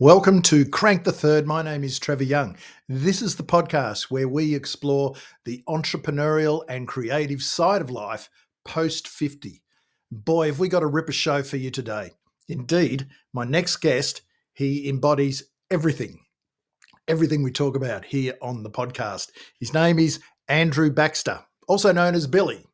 Welcome to Crank the Third. My name is Trevor Young. This is the podcast where we explore the entrepreneurial and creative side of life post 50. Boy, have we got a ripper show for you today. Indeed, my next guest, he embodies everything we talk about here on the podcast. His name is Andrew Baxter, also known as Billy,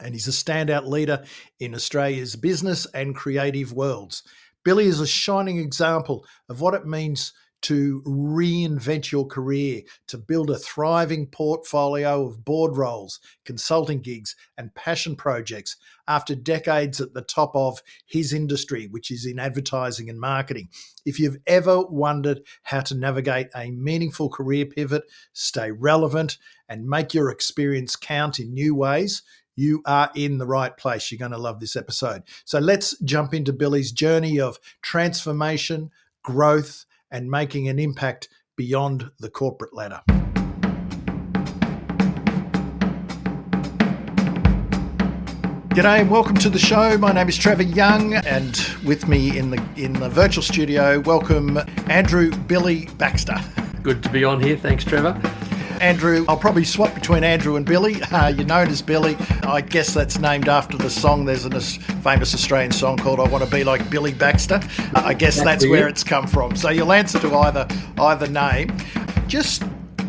and he's a standout leader in Australia's business and creative worlds. Billy is a shining example of what it means to reinvent your career, to build a thriving portfolio of board roles, consulting gigs, and passion projects after decades at the top of his industry, which is in advertising and marketing. If you've ever wondered how to navigate a meaningful career pivot, stay relevant, and make your experience count in new ways, you are in the right place. You're going to love this episode. So let's jump into Billy's journey of transformation, growth, and making an impact beyond the corporate ladder. G'day and welcome to the show. My name is Trevor Young, and with me in the virtual studio, welcome Andrew Billy Baxter. Good to be on here. Thanks, Trevor. Andrew, I'll probably swap between Andrew and Billy. You're known as Billy. I guess that's named after the song. There's a famous Australian song called I Want to Be Like Billy Baxter. I guess that's where it's come from. So you'll answer to either name.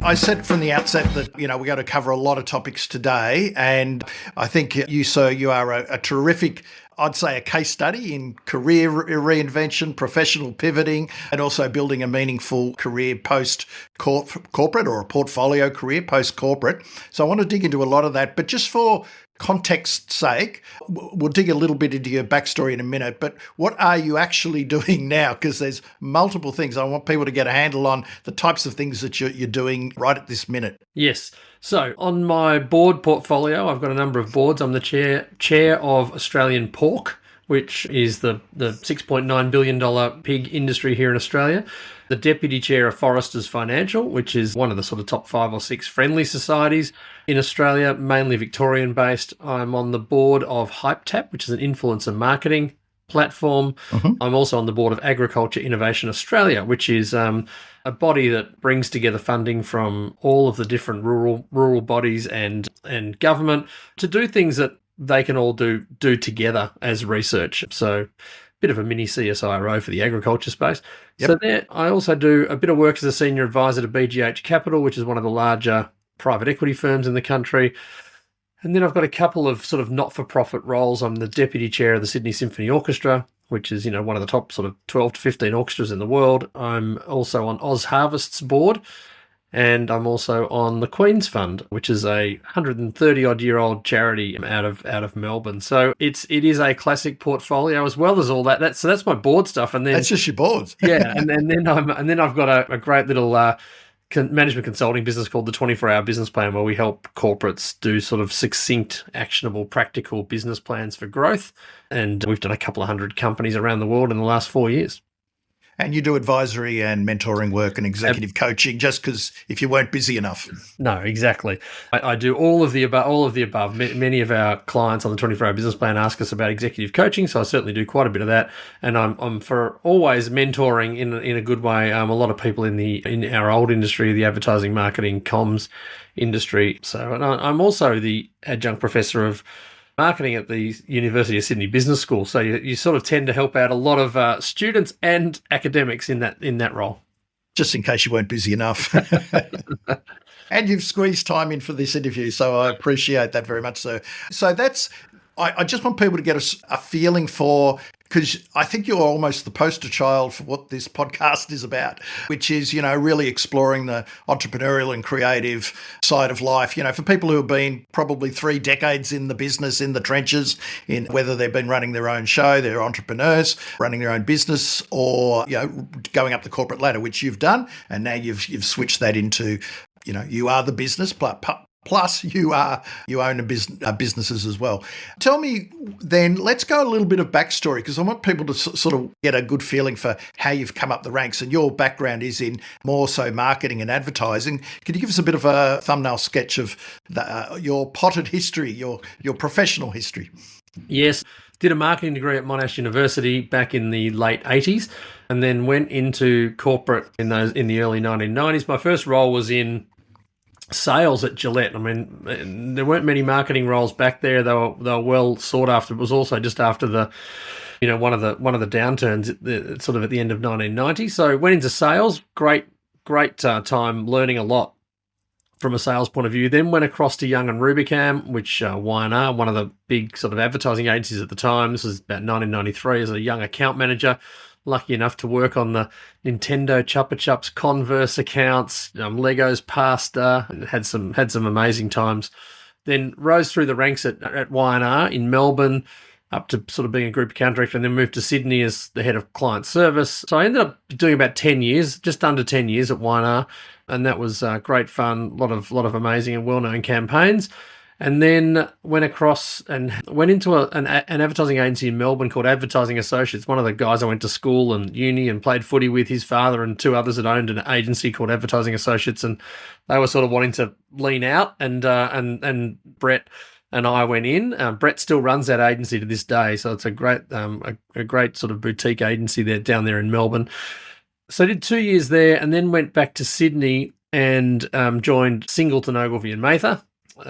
I said from the outset that, we're going to cover a lot of topics today, and I think you are a terrific, I'd say, a case study in career reinvention, professional pivoting, and also building a meaningful career post-corporate or a portfolio career post-corporate. So I want to dig into a lot of that, but just for context's sake, we'll dig a little bit into your backstory in a minute, but what are you actually doing now? Because there's multiple things. I want people to get a handle on the types of things that you're doing right at this minute. Yes. So on my board portfolio, I've got a number of boards. I'm the chair of Australian Pork, which is the $6.9 billion pig industry here in Australia. The deputy chair of Foresters Financial, which is one of the sort of top 5 or 6 friendly societies in Australia, mainly Victorian-based. I'm on the board of HypeTap, which is an influencer marketing platform. I'm also on the board of Agriculture Innovation Australia, which is a body that brings together funding from all of the different rural bodies and government to do things that they can all do together as research. So bit of a mini CSIRO for the agriculture space. Yep. So there, I also do a bit of work as a senior advisor to BGH Capital, which is one of the larger private equity firms in the country. And then I've got a couple of sort of not-for-profit roles. I'm the deputy chair of the Sydney Symphony Orchestra, which is, one of the top sort of 12 to 15 orchestras in the world. I'm also on Oz Harvest's board, and I'm also on the Queen's Fund, which is a 130-odd-year-old charity out of Melbourne. So it is a classic portfolio as well as all that. So that's my board stuff, and then that's just your boards. Yeah, and then I've got a great little management consulting business called the 24-Hour Business Plan, where we help corporates do sort of succinct, actionable, practical business plans for growth. And we've done a couple of 100 companies around the world in the last 4 years. And you do advisory and mentoring work and executive coaching just because if you weren't busy enough. No, exactly. I do all of the above. Many of our clients on the 24-Hour Business Plan ask us about executive coaching, so I certainly do quite a bit of that. And I'm for always mentoring in a good way. A lot of people in our old industry, the advertising, marketing, comms industry. So and I'm also the adjunct professor of marketing at the University of Sydney Business School. So you sort of tend to help out a lot of students and academics in that role. Just in case you weren't busy enough. And you've squeezed time in for this interview, so I appreciate that very much. So that's, I just want people to get a feeling for, because I think you're almost the poster child for what this podcast is about, which is, really exploring the entrepreneurial and creative side of life. For people who have been probably 3 decades in the business, in the trenches, in whether they've been running their own show, they're entrepreneurs, running their own business, or, going up the corporate ladder, which you've done. And now you've switched that into, you are the business, plus you own businesses as well. Tell me then, let's go a little bit of backstory, because I want people to sort of get a good feeling for how you've come up the ranks, and your background is in more so marketing and advertising. Can you give us a bit of a thumbnail sketch of your potted history, your professional history? Yes. Did a marketing degree at Monash University back in the late 80s, and then went into corporate in the early 1990s. My first role was in sales at Gillette. I mean, there weren't many marketing roles back there. They were well sought after. It was also just after the, one of the downturns, sort of at the end of 1990. So went into sales. Great time learning a lot from a sales point of view. Then went across to Young and Rubicam, which Y&R, one of the big sort of advertising agencies at the time. This was about 1993 as a young account manager. Lucky enough to work on the Nintendo Chupa Chups Converse accounts, Lego's Pasta, and had some amazing times. Then rose through the ranks at Y&R in Melbourne, up to sort of being a group account director, and then moved to Sydney as the head of client service. So I ended up doing about 10 years, just under 10 years at Y&R, and that was great fun, a lot of amazing and well-known campaigns. And then went across and went into an advertising agency in Melbourne called Advertising Associates. One of the guys I went to school and uni and played footy with, his father and two others had owned an agency called Advertising Associates, and they were sort of wanting to lean out. And Brett and I went in. Brett still runs that agency to this day, so it's a great sort of boutique agency down there in Melbourne. So I did 2 years there, and then went back to Sydney and joined Singleton, Ogilvy and Mather.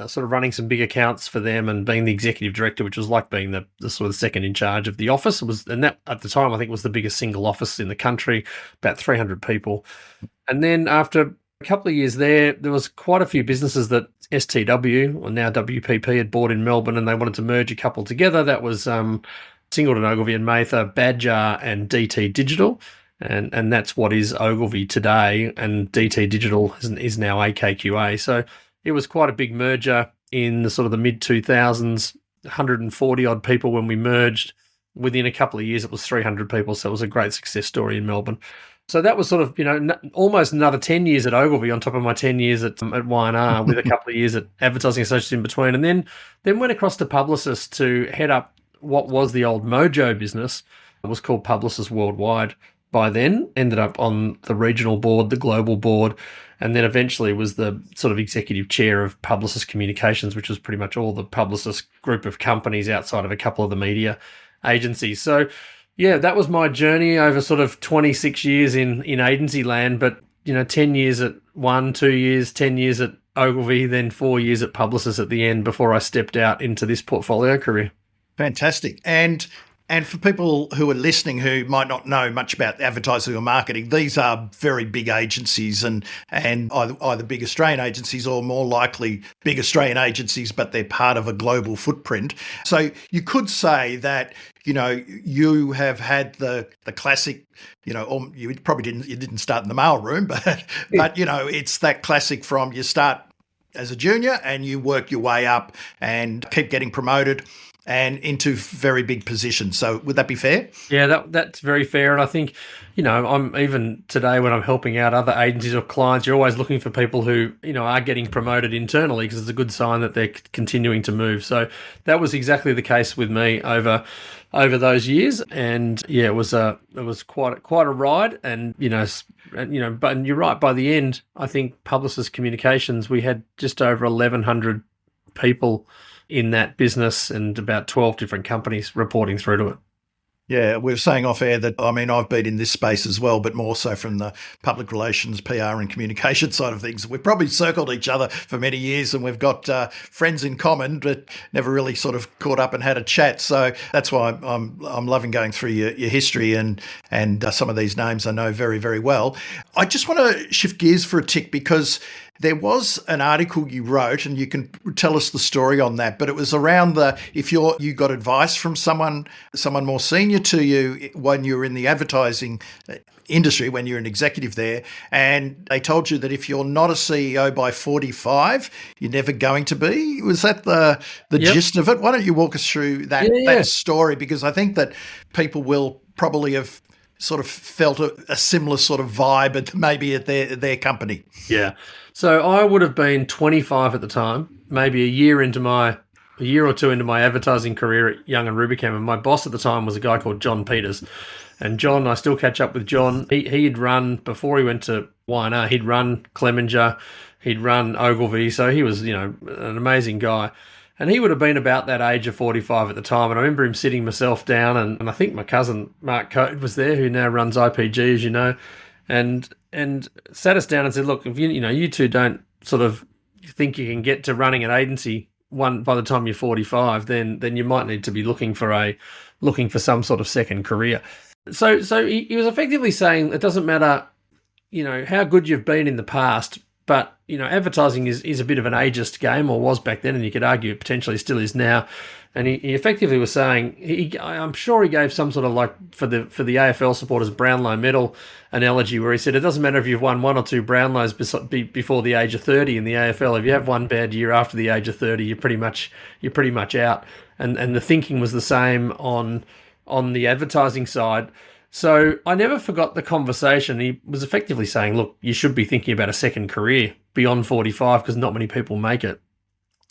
Sort of running some big accounts for them and being the executive director, which was like being the sort of second in charge of the office. And that at the time I think was the biggest single office in the country, about 300 people. And then after a couple of years there was quite a few businesses that STW, or now WPP, had bought in Melbourne, and they wanted to merge a couple together. That was Singleton, Ogilvy and Mather, Badger and DT Digital. And that's what is Ogilvy today, and DT Digital is now AKQA. So it was quite a big merger in the sort of the mid-2000s, 140 odd people when we merged. Within a couple of years, it was 300 people, so it was a great success story in Melbourne. So that was sort of, almost another 10 years at Ogilvy on top of my 10 years at Y&R, with a couple of years at Advertising Associates in between. And then went across to Publicis to head up what was the old Mojo business. It was called Publicis Worldwide by then, ended up on the regional board, the global board, and then eventually was the sort of executive chair of Publicis Communications, which was pretty much all the Publicis group of companies outside of a couple of the media agencies. So, yeah, that was my journey over sort of 26 years in agency land, but, 10 years at one, 2 years, 10 years at Ogilvy, then 4 years at Publicis at the end before I stepped out into this portfolio career. Fantastic. And for people who are listening who might not know much about advertising or marketing, these are very big agencies and either big Australian agencies or more likely big Australian agencies, but they're part of a global footprint. So you could say that, you have had the classic, or you didn't start in the mailroom, but it's that classic from you start as a junior and you work your way up and keep getting promoted and into very big positions. So would that be fair? Yeah, that's very fair. And I think, I'm even today when I'm helping out other agencies or clients, you're always looking for people who, are getting promoted internally, because it's a good sign that they're continuing to move. So that was exactly the case with me over those years. And yeah, it was quite a ride. And, but you're right, by the end, I think Publicis Communications, we had just over 1,100 people in that business and about 12 different companies reporting through to it. Yeah, we were saying off air that, I've been in this space as well, but more so from the public relations, PR and communication side of things. We've probably circled each other for many years and we've got friends in common, but never really sort of caught up and had a chat. So that's why I'm loving going through your history and some of these names I know very, very well. I just want to shift gears for a tick, because there was an article you wrote, and you can tell us the story on that, but it was around if you got advice from someone more senior to you when you were in the advertising industry, when you're an executive there, and they told you that if you're not a CEO by 45, you're never going to be. Was that the Yep. gist of it? Why don't you walk us through that story? Because I think that people will probably have sort of felt a similar sort of vibe maybe at their company. Yeah. So I would have been 25 at the time, maybe a year or two into my advertising career at Young and Rubicam, and my boss at the time was a guy called John Peters. And John, I still catch up with John. He'd run, before he went to Y&R, he'd run Clemenger, he'd run Ogilvy, so he was, an amazing guy. And he would have been about that age of 45 at the time. And I remember him sitting myself down, and I think my cousin Mark Code was there, who now runs IPG, as you know, and sat us down and said, look, if you two don't sort of think you can get to running an agency by the time you're 45, then you might need to be looking for some sort of second career. So he was effectively saying it doesn't matter, how good you've been in the past, but advertising is a bit of an ageist game, or was back then, and you could argue it potentially still is now. And he effectively was saying, I'm sure he gave some sort of, like, for the AFL supporters, Brownlow medal analogy, where he said it doesn't matter if you've won 1 or 2 Brownlows before the age of 30 in the AFL. If you have one bad year after the age of 30, you're pretty much out. And the thinking was the same on the advertising side. So I never forgot the conversation. He was effectively saying, look, you should be thinking about a second career beyond 45, because not many people make it.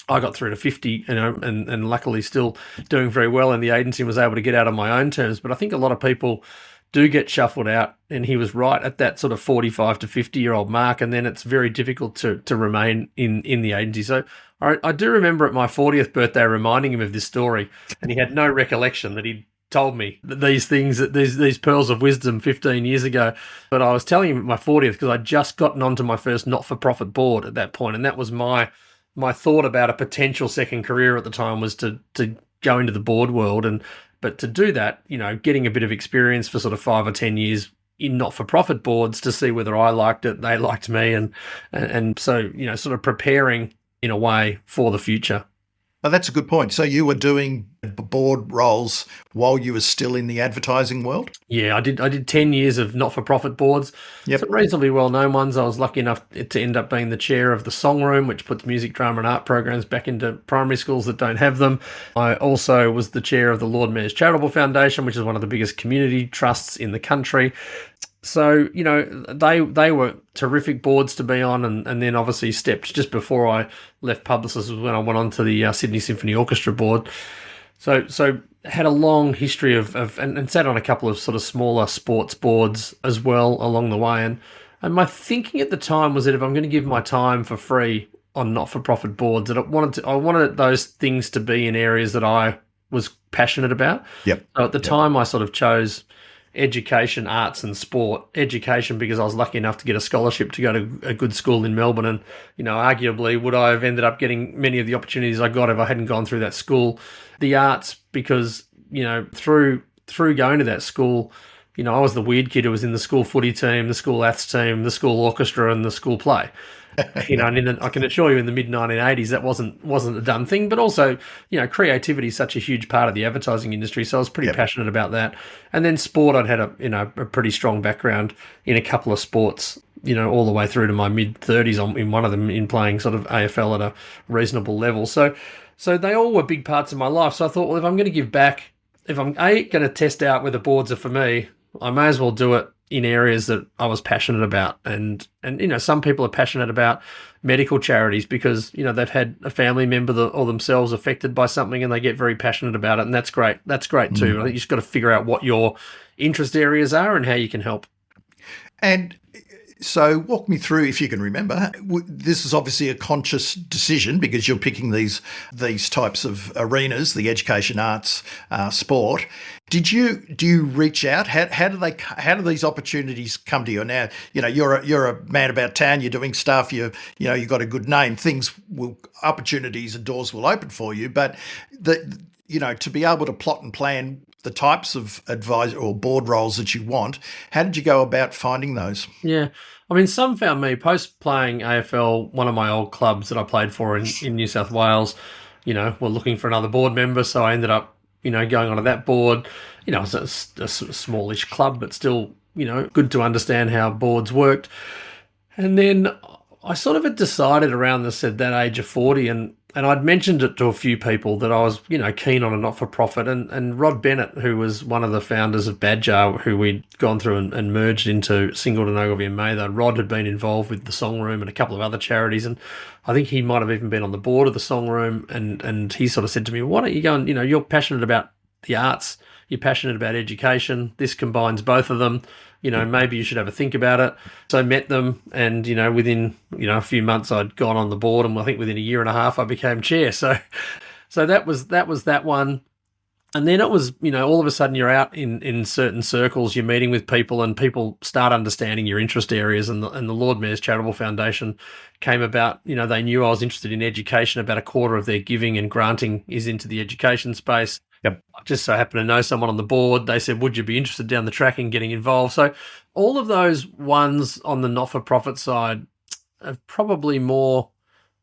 I got through to 50, and luckily still doing very well in the agency and was able to get out on my own terms. But I think a lot of people do get shuffled out, and he was right at that sort of 45 to 50-year-old mark, and then it's very difficult to remain in the agency. So I do remember at my 40th birthday reminding him of this story, and he had no recollection that he'd told me that these things, these pearls of wisdom 15 years ago. But I was telling him at my 40th because I'd just gotten onto my first not-for-profit board at that point, and that was my thought about a potential second career at the time, was to go into the board world. But to do that, getting a bit of experience for sort of 5 or 10 years in not-for-profit boards to see whether I liked it, they liked me, and so, sort of preparing in a way for the future. Oh, that's a good point. So you were doing board roles while you were still in the advertising world? Yeah, I did 10 years of not-for-profit boards. Yep. Some reasonably well-known ones. I was lucky enough to end up being the chair of the Song Room, which puts music, drama and art programs back into primary schools that don't have them. I also was the chair of the Lord Mayor's Charitable Foundation, which is one of the biggest community trusts in the country. So, they were terrific boards to be on, and then obviously stepped just before I left Publicis was when I went on to the Sydney Symphony Orchestra board. So had a long history of and sat on a couple of sort of smaller sports boards as well along the way. And my thinking at the time was that if I'm going to give my time for free on not-for-profit boards, that I wanted those things to be in areas that I was passionate about. Yep. So at the time, I sort of chose education, arts and sport. Education because I was lucky enough to get a scholarship to go to a good school in Melbourne, and arguably would I have ended up getting many of the opportunities I got if I hadn't gone through that school. The arts because through going to that school, I was the weird kid who was in the school footy team, the school aths team, the school orchestra and the school play. And I can assure you in the mid-1980s that wasn't a done thing, but also, creativity is such a huge part of the advertising industry, so I was pretty passionate about that. And then sport, I'd had a pretty strong background in a couple of sports, all the way through to my mid-30s in one of them, in playing sort of AFL at a reasonable level. So they all were big parts of my life. So I thought, well, if I'm going to give back, if I'm going to test out whether boards are for me, I may as well do it in areas that I was passionate about. And some people are passionate about medical charities because, they've had a family member or themselves affected by something and they get very passionate about it. And that's great. That's great too. I think you just got to figure out what your interest areas are and how you can help. And so walk me through, if you can remember, this is obviously a conscious decision because you're picking these types of arenas, the education, arts, sport. Do you reach out? How do these opportunities come to you? Now, you're a man about town. You're doing stuff. You've got a good name. Opportunities and doors will open for you. But to be able to plot and plan the types of advisor or board roles that you want, how did you go about finding those? Yeah. I mean, some found me post playing AFL. One of my old clubs that I played for in New South Wales, were looking for another board member. So I ended up, going onto that board. It was a smallish club, but still, good to understand how boards worked. And then I sort of had decided around that age of 40 and I'd mentioned it to a few people that I was, keen on a not-for-profit. And Rod Bennett, who was one of the founders of Badger, who we'd gone through and merged into Singleton, Ogilvy and Mather, Rod had been involved with the Song Room and a couple of other charities. And I think he might have even been on the board of the Song Room. And he sort of said to me, why don't you go and, you're passionate about the arts, you're passionate about education. This combines both of them. Maybe you should have a think about it. So I met them and, within, a few months I'd gone on the board and I think within a year and a half I became chair. So So that was that one. And then it was, all of a sudden you're out in certain circles, you're meeting with people, and people start understanding your interest areas. And the Lord Mayor's Charitable Foundation came about. They knew I was interested in education. About a quarter of their giving and granting is into the education space. Yep. I just so happened to know someone on the board. They said, would you be interested down the track in getting involved? So all of those ones on the not-for-profit side have probably more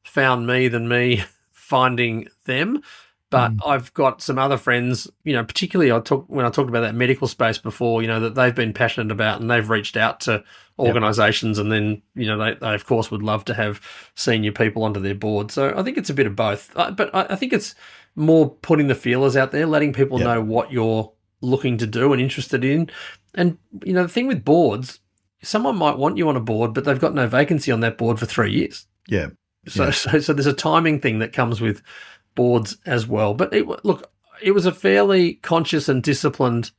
found me than me finding them. But I've got some other friends, particularly when I talked about that medical space before, that they've been passionate about, and they've reached out to organisations, and then, they of course would love to have senior people onto their board. So I think it's a bit of both. But I think it's more putting the feelers out there, letting people know what you're looking to do and interested in. And, the thing with boards, someone might want you on a board, but they've got no vacancy on that board for 3 years. Yeah. So there's a timing thing that comes with boards as well. But it was a fairly conscious and disciplined,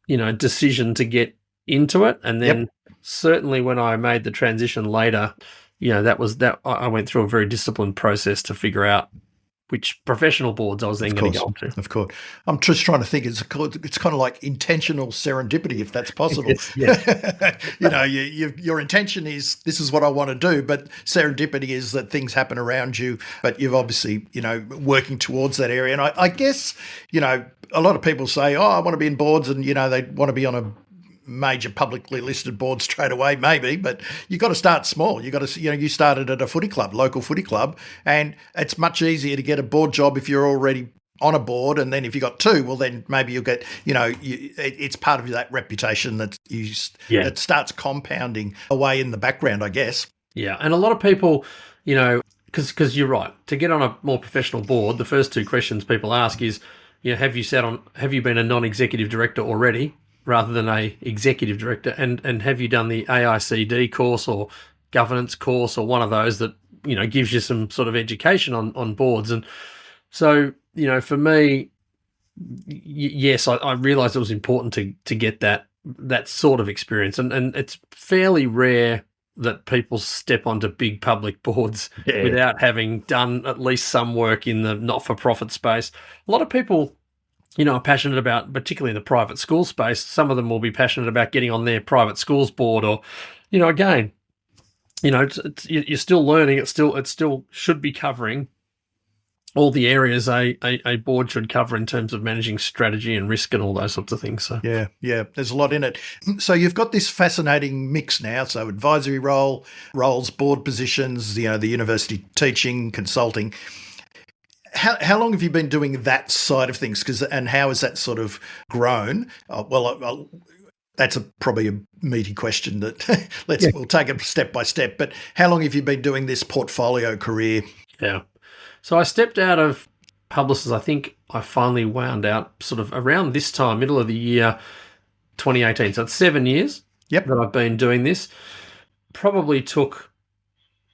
decision to get into it. And then certainly when I made the transition later, I went through a very disciplined process to figure out which professional boards I was then going to go on to. Of course. I'm just trying to think, it's kind of like intentional serendipity, if that's possible. Yes. Your intention is, this is what I want to do, but serendipity is that things happen around you, but you've obviously, working towards that area. And I guess, a lot of people say, oh, I want to be in boards, and, they want to be on a major publicly listed board straight away, maybe, but you got to start small. You got to, you started at a footy club, local footy club, and it's much easier to get a board job if you're already on a board. And then if you got two, well, then maybe you'll get, it's part of that reputation that that starts compounding away in the background, I guess. Yeah, and a lot of people, because you're right, to get on a more professional board, the first two questions people ask is, have you been a non-executive director already, rather than a executive director, and have you done the AICD course or governance course, or one of those that, gives you some sort of education on boards. And so, for me, yes, I realized it was important to get that sort of experience. And it's fairly rare that people step onto big public boards without having done at least some work in the not-for-profit space. A lot of people, are passionate about, particularly in the private school space, some of them will be passionate about getting on their private schools board, or, again, you're still learning. It still should be covering all the areas a board should cover in terms of managing strategy and risk and all those sorts of things. So yeah, there's a lot in it. So you've got this fascinating mix now. So advisory roles, board positions, the university teaching, consulting. How long have you been doing that side of things? And how has that sort of grown? That's probably a meaty question that we'll take it step by step. But how long have you been doing this portfolio career? Yeah. So I stepped out of publicists. I think I finally wound out sort of around this time, middle of the year 2018. So it's 7 years that I've been doing this. Probably took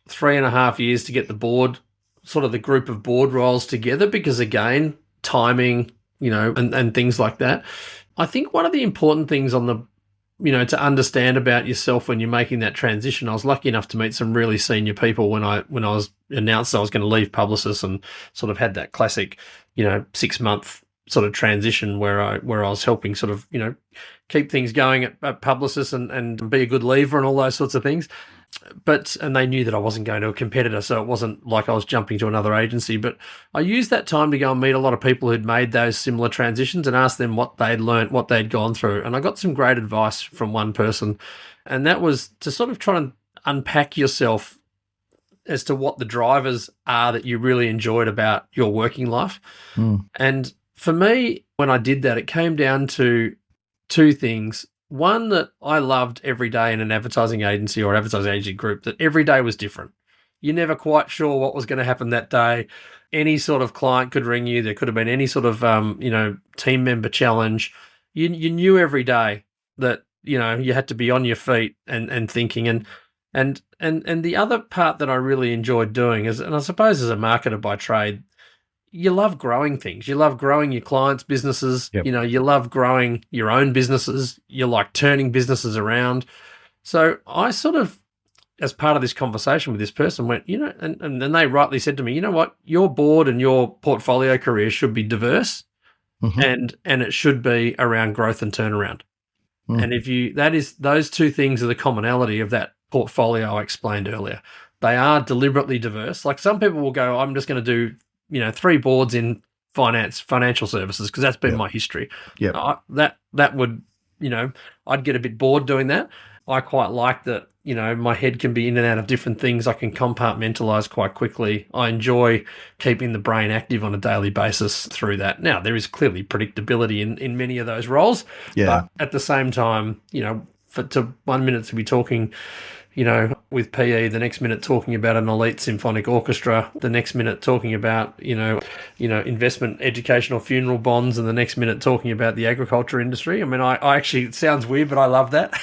3.5 years to get the board, sort of the group of board roles together, because again, timing, and things like that. I think one of the important things on the, to understand about yourself when you're making that transition, I was lucky enough to meet some really senior people when I was announced I was going to leave Publicis, and sort of had that classic, 6-month sort of transition where I was helping sort of, keep things going at Publicis and be a good leaver and all those sorts of things. And they knew that I wasn't going to a competitor, so it wasn't like I was jumping to another agency. But I used that time to go and meet a lot of people who'd made those similar transitions and ask them what they'd learned, what they'd gone through. And I got some great advice from one person, and that was to sort of try and unpack yourself as to what the drivers are that you really enjoyed about your working life. And for me, when I did that, it came down to two things. One, that I loved every day in an advertising agency or advertising agency group, that every day was different. You're never quite sure what was going to happen that day. Any sort of client could ring you. There could have been any sort of, team member challenge. You knew every day that, you had to be on your feet and thinking. And the other part that I really enjoyed doing is, and I suppose as a marketer by trade, you love growing things. You love growing your clients' businesses. Yep. You love growing your own businesses. You like turning businesses around. So I sort of as part of this conversation with this person, went, and then they rightly said to me, you know what, your board and your portfolio career should be diverse, and it should be around growth and turnaround. And those two things are the commonality of that portfolio I explained earlier. They are deliberately diverse. Like some people will go, I'm just going to do, 3 boards in financial services, because that's been my history. Yeah. That would, I'd get a bit bored doing that. I quite like that, my head can be in and out of different things. I can compartmentalize quite quickly. I enjoy keeping the brain active on a daily basis through that. Now, there is clearly predictability in many of those roles. Yeah. But at the same time, to 1 minute to be talking, with PE, the next minute talking about an elite symphonic orchestra, the next minute talking about, investment, educational funeral bonds, and the next minute talking about the agriculture industry. I mean, I actually, it sounds weird, but I love that.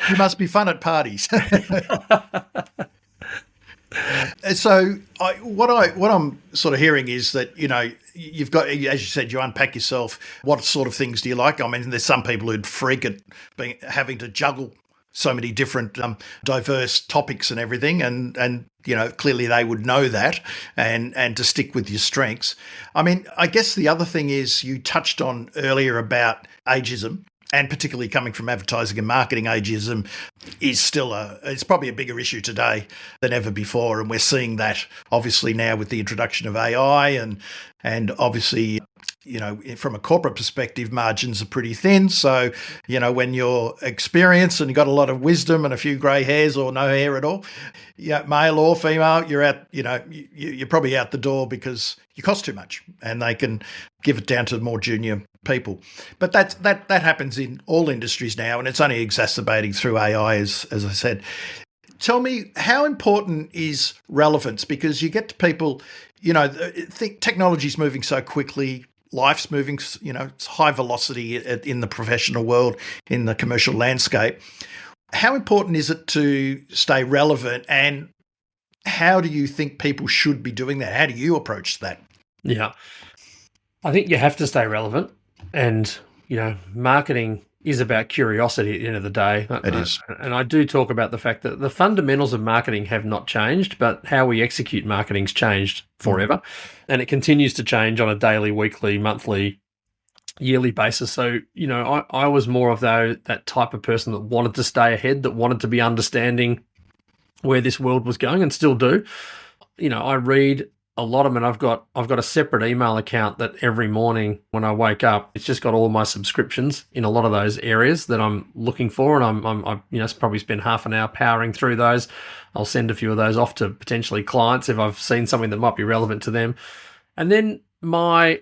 You must be fun at parties. So what I'm sort of hearing is that, you've got, as you said, you unpack yourself. What sort of things do you like? I mean, there's some people who'd freak at having to juggle so many different diverse topics and everything, and clearly they would know that, and to stick with your strengths. I mean, I guess the other thing is, you touched on earlier about ageism, and particularly coming from advertising and marketing, ageism is still it's probably a bigger issue today than ever before, and we're seeing that obviously now with the introduction of AI, and obviously, from a corporate perspective, margins are pretty thin. So, when you're experienced and you've got a lot of wisdom and a few grey hairs or no hair at all, male or female, you're out, you're probably out the door because you cost too much, and they can give it down to more junior people. But that happens in all industries now, and it's only exacerbating through AI, as I said. Tell me, how important is relevance? Because you get to people, technology's moving so quickly, life's moving, it's high velocity in the professional world, in the commercial landscape. How important is it to stay relevant, and how do you think people should be doing that? How do you approach that? Yeah, I think you have to stay relevant, and, marketing is about curiosity at the end of the day. It is. And I do talk about the fact that the fundamentals of marketing have not changed, but how we execute marketing's changed forever. And it continues to change on a daily, weekly, monthly, yearly basis. So, I was more of that type of person that wanted to stay ahead, that wanted to be understanding where this world was going, and still do. I read a lot of them, and I've got a separate email account that every morning when I wake up, it's just got all my subscriptions in a lot of those areas that I'm looking for, and I probably spend half an hour powering through those. I'll send a few of those off to potentially clients if I've seen something that might be relevant to them. And then my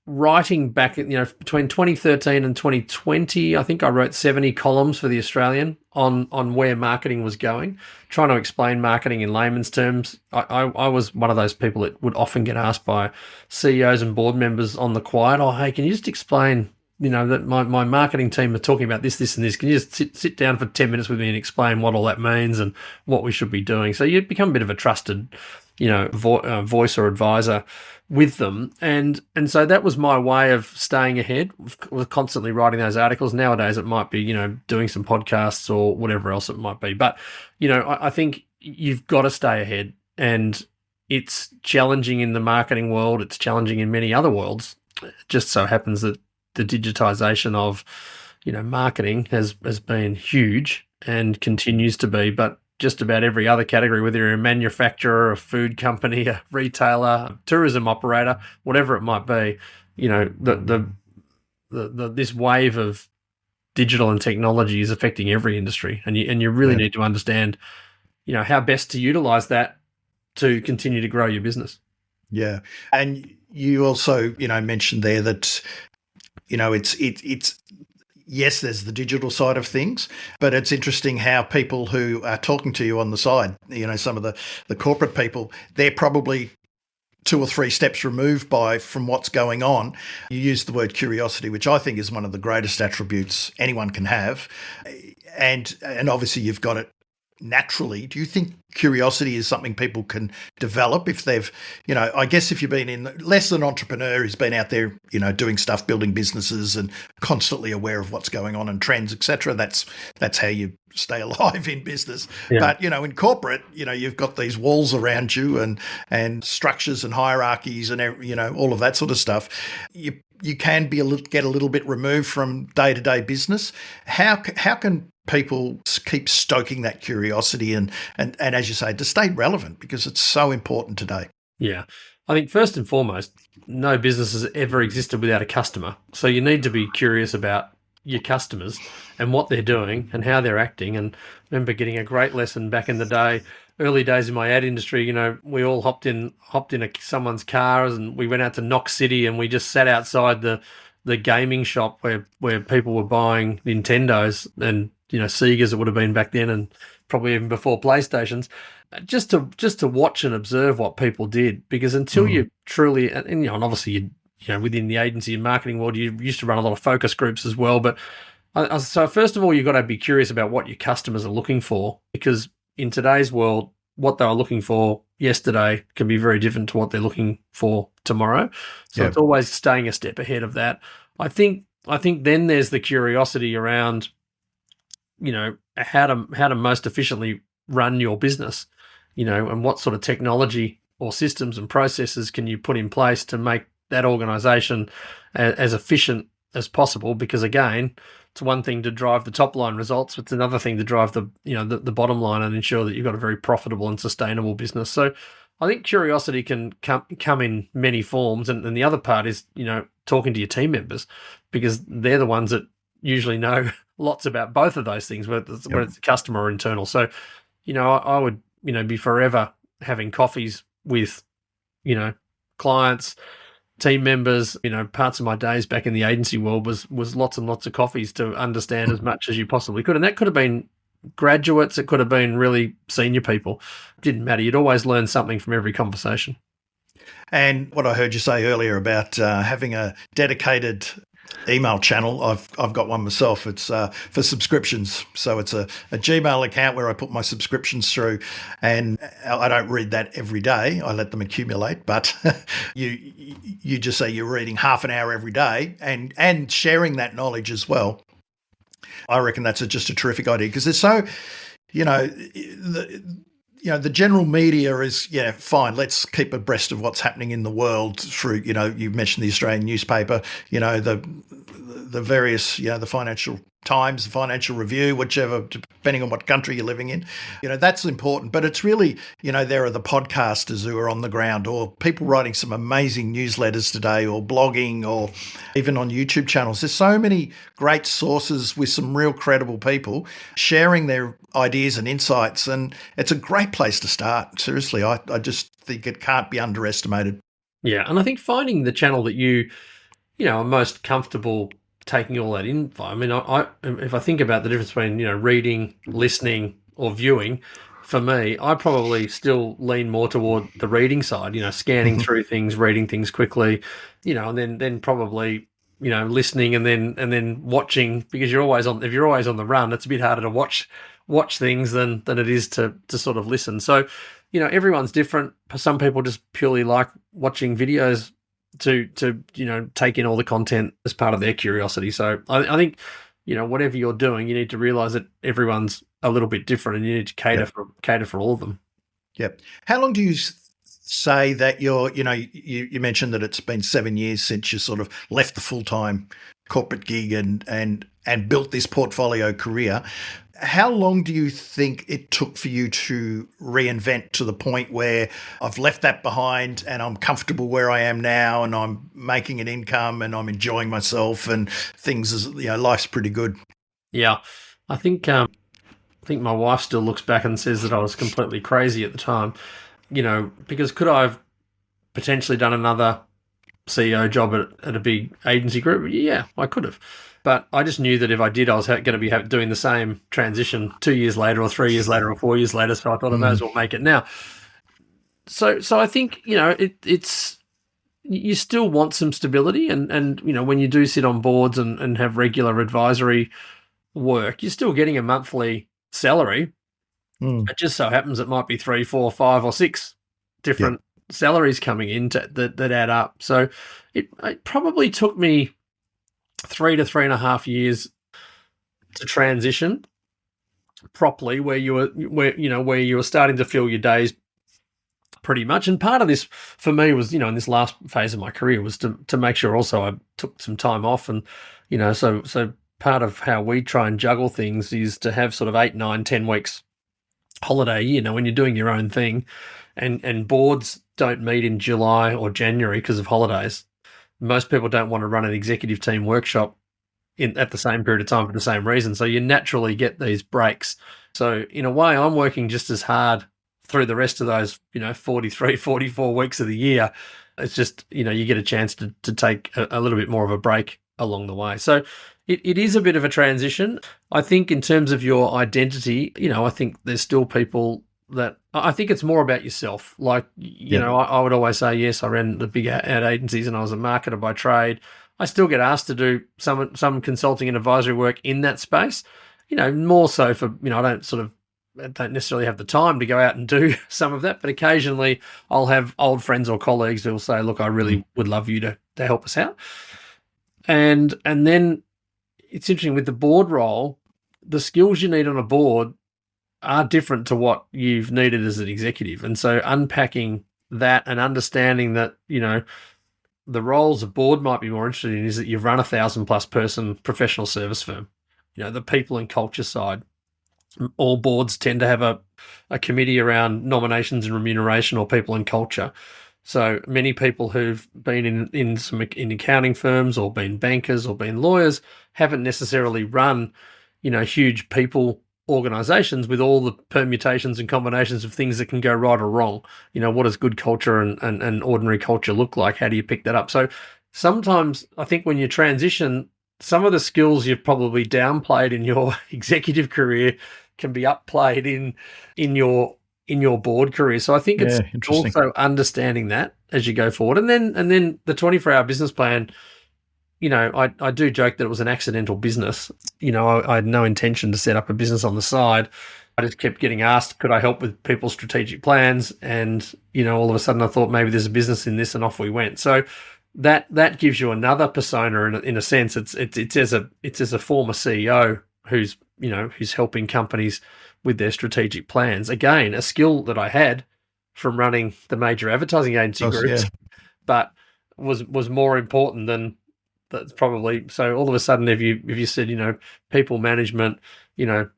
writing back, between 2013 and 2020, I think I wrote 70 columns for The Australian on where marketing was going, trying to explain marketing in layman's terms. I was one of those people that would often get asked by CEOs and board members on the quiet, oh, hey, can you just explain, that my marketing team are talking about this, and this. Can you just sit down for 10 minutes with me and explain what all that means and what we should be doing? So you become a bit of a trusted, voice or advisor with them. And so that was my way of staying ahead, with constantly writing those articles. Nowadays it might be, doing some podcasts or whatever else it might be. But, I think you've got to stay ahead, and it's challenging in the marketing world. It's challenging in many other worlds. It just so happens that the digitization of, marketing has been huge and continues to be, but just about every other category, whether you're a manufacturer, a food company, a retailer, a tourism operator, whatever it might be, this wave of digital and technology is affecting every industry, and you really need to understand, how best to utilize that to continue to grow your business. Yeah, and you also, mentioned there that, it's yes, there's the digital side of things, but it's interesting how people who are talking to you on the side, some of the corporate people, they're probably 2 or 3 steps removed from what's going on. You use the word curiosity, which I think is one of the greatest attributes anyone can have. And obviously you've got it naturally? Do you think curiosity is something people can develop if they've, I guess if you've been in less than an entrepreneur who's been out there, doing stuff, building businesses and constantly aware of what's going on and trends, etc. That's how you stay alive in business. Yeah. But, in corporate, you've got these walls around you and structures and hierarchies and, all of that sort of stuff. You can get a little bit removed from day-to-day business. How can people keep stoking that curiosity and as you say, to stay relevant, because it's so important today? Yeah. I think first and foremost, no business has ever existed without a customer. So you need to be curious about your customers and what they're doing and how they're acting. And I remember getting a great lesson back in the day, early days in my ad industry. We all hopped in someone's cars and we went out to Knox City and we just sat outside the gaming shop where people were buying Nintendos and Segas, it would have been back then, and probably even before PlayStations, just to watch and observe what people did. Because until you truly, and obviously within the agency and marketing world, you used to run a lot of focus groups as well. But so first of all, you've got to be curious about what your customers are looking for, because in today's world, what they were looking for yesterday can be very different to what they're looking for tomorrow. So It's always staying a step ahead of that. I think then there's the curiosity around, how to most efficiently run your business, and what sort of technology or systems and processes can you put in place to make that organization as efficient as possible. Because again, it's one thing to drive the top line results, it's another thing to drive the bottom line and ensure that you've got a very profitable and sustainable business. So I think curiosity can come in many forms, and the other part is talking to your team members, because they're the ones that usually know lots about both of those things, whether it's customer or internal. So I would be forever having coffees with clients, team members. Parts of my days back in the agency world was lots and lots of coffees to understand as much as you possibly could. And that could have been graduates, it could have been really senior people. It didn't matter. You'd always learn something from every conversation. And what I heard you say earlier about having a dedicated email channel, I've got one myself. It's for subscriptions. So it's a Gmail account where I put my subscriptions through, and I don't read that every day. I let them accumulate. But you just say you're reading half an hour every day and sharing that knowledge as well. I reckon that's just a terrific idea, because there's so, the general media is, fine, let's keep abreast of what's happening in the world through, you mentioned the Australian newspaper, the various, the Financial Times, the Financial Review, whichever, depending on what country you're living in, that's important. But it's really, there are the podcasters who are on the ground, or people writing some amazing newsletters today, or blogging, or even on YouTube channels. There's so many great sources with some real credible people sharing their ideas and insights. And it's a great place to start. Seriously, I just think it can't be underestimated. Yeah. And I think finding the channel that you are most comfortable taking all that info. I mean, if I think about the difference between, reading, listening, or viewing, for me, I probably still lean more toward the reading side, scanning through things, reading things quickly, and then probably, listening and then watching, because if you're always on the run, it's a bit harder to watch things than it is to sort of listen. So, everyone's different. Some people just purely like watching videos to take in all the content as part of their curiosity. So I think, whatever you're doing, you need to realize that everyone's a little bit different, and you need to cater for all of them. Yep. How long do you say that you mentioned that it's been 7 years since you sort of left the full-time corporate gig and built this portfolio career. How long do you think it took for you to reinvent to the point where I've left that behind and I'm comfortable where I am now and I'm making an income and I'm enjoying myself and things life's pretty good? Yeah. I think my wife still looks back and says that I was completely crazy at the time, because could I have potentially done another CEO job at a big agency group? Yeah, I could have. But I just knew that if I did, I was going to be doing the same transition 2 years later or 3 years later or 4 years later. So I thought I may as well make it now. So I think, it's you still want some stability. And when you do sit on boards and have regular advisory work, you're still getting a monthly salary. Mm. It just so happens it might be 3, 4, 5, or 6 Yep. different salaries coming in that add up. So it probably took me 3 to 3.5 years to transition properly, where you were starting to fill your days pretty much. And part of this for me was, in this last phase of my career, was to make sure also I took some time off. And so part of how we try and juggle things is to have sort of 8, 9, 10 weeks holiday, when you're doing your own thing. And boards don't meet in July or January because of holidays. Most people don't want to run an executive team workshop at the same period of time for the same reason. So you naturally get these breaks. So in a way, I'm working just as hard through the rest of those, 43, 44 weeks of the year. It's just, you get a chance to take a little bit more of a break along the way. So it is a bit of a transition. I think in terms of your identity, I think there's still people that I think it's more about yourself. Like, Yep. I would always say, yes, I ran the big ad agencies and I was a marketer by trade. I still get asked to do some consulting and advisory work in that space, more so for, I don't necessarily have the time to go out and do some of that, but occasionally I'll have old friends or colleagues who will say, look, I really would love you to help us out. And then it's interesting with the board role, the skills you need on a board are different to what you've needed as an executive. And so unpacking that and understanding that, the roles a board might be more interested in is that you've run 1,000+ person professional service firm. The people and culture side. All boards tend to have a committee around nominations and remuneration or people and culture. So many people who've been in accounting firms or been bankers or been lawyers haven't necessarily run, huge people organizations with all the permutations and combinations of things that can go right or wrong. What does good culture and ordinary culture look like? How do you pick that up? So sometimes I think when you transition, some of the skills you've probably downplayed in your executive career can be upplayed in your board career. So I think it's interesting. also understanding that as you go forward. And then the 24-hour business plan, I do joke that it was an accidental business. I had no intention to set up a business on the side. I just kept getting asked, could I help with people's strategic plans? And, all of a sudden I thought maybe there's a business in this, and off we went. So that gives you another persona in a sense. It's as a former CEO who's helping companies with their strategic plans. Again, a skill that I had from running the major advertising agency groups, but was more important than that's probably. So all of a sudden, if you said, people management,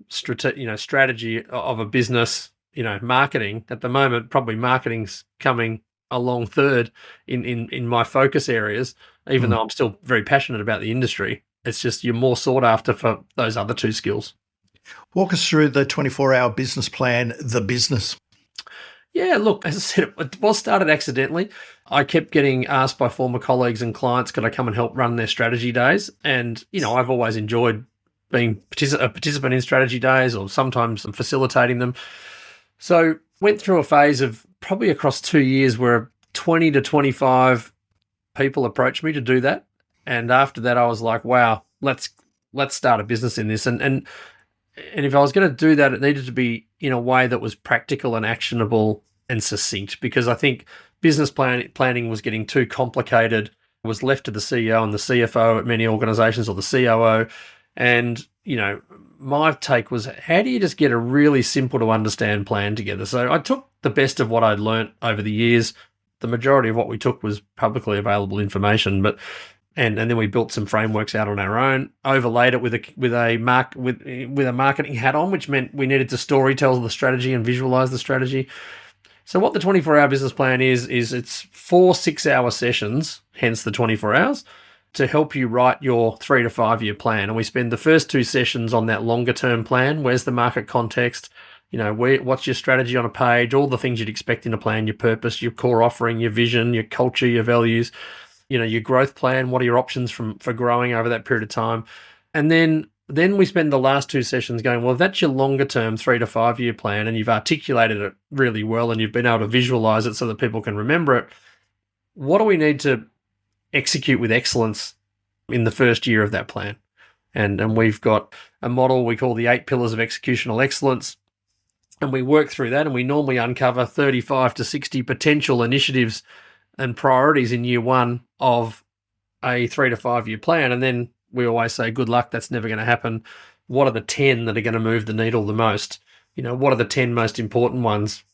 strategy of a business, marketing at the moment, probably marketing's coming along third in my focus areas, even though I'm still very passionate about the industry. It's just you're more sought after for those other two skills. Walk us through the 24-hour business plan, the business. Yeah, look, as I said, it was started accidentally. I kept getting asked by former colleagues and clients, could I come and help run their strategy days? And, I've always enjoyed being a participant in strategy days, or sometimes facilitating them. So went through a phase of probably across 2 years where 20 to 25 people approached me to do that. And after that, I was like, wow, let's start a business in this. And if I was going to do that, it needed to be in a way that was practical and actionable and succinct, because I think business planning was getting too complicated. It was left to the CEO and the CFO at many organizations, or the COO. And, my take was, how do you just get a really simple to understand plan together? So I took the best of what I'd learnt over the years. The majority of what we took was publicly available information, but and then we built some frameworks out on our own, overlaid it with a marketing hat on, which meant we needed to story tell the strategy and visualize the strategy. So what the 24-hour business plan is it's 4 6-hour sessions, hence the 24 hours, to help you write your 3 to 5 year plan. And we spend the first 2 sessions on that longer term plan. Where's the market context? What's your strategy on a page? All the things you'd expect in a plan, your purpose, your core offering, your vision, your culture, your values, your growth plan. What are your options for growing over that period of time? And then we spend the last 2 sessions going, well, if that's your longer term 3 to 5 year plan and you've articulated it really well and you've been able to visualize it so that people can remember it, what do we need to execute with excellence in the first year of that plan? And we've got a model we call the 8 pillars of executional excellence. And we work through that, and we normally uncover 35 to 60 potential initiatives and priorities in year one of a 3 to 5 year plan. And then we always say, good luck, that's never going to happen. What are the 10 that are going to move the needle the most? What are the 10 most important ones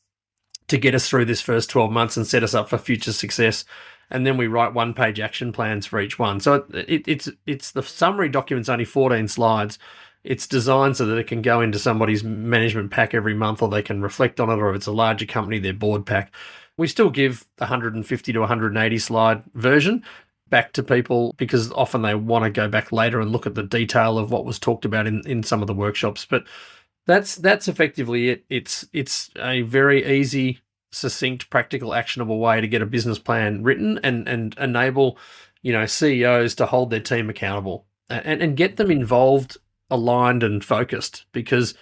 to get us through this first 12 months and set us up for future success? And then we write one-page action plans for each one. So it's the summary document's only 14 slides. It's designed so that it can go into somebody's management pack every month, or they can reflect on it, or if it's a larger company, their board pack. We still give the 150 to 180 slide version back to people because often they want to go back later and look at the detail of what was talked about in some of the workshops. But that's effectively it. It's a very easy, succinct, practical, actionable way to get a business plan written and enable, CEOs to hold their team accountable and get them involved, aligned and focused. Because,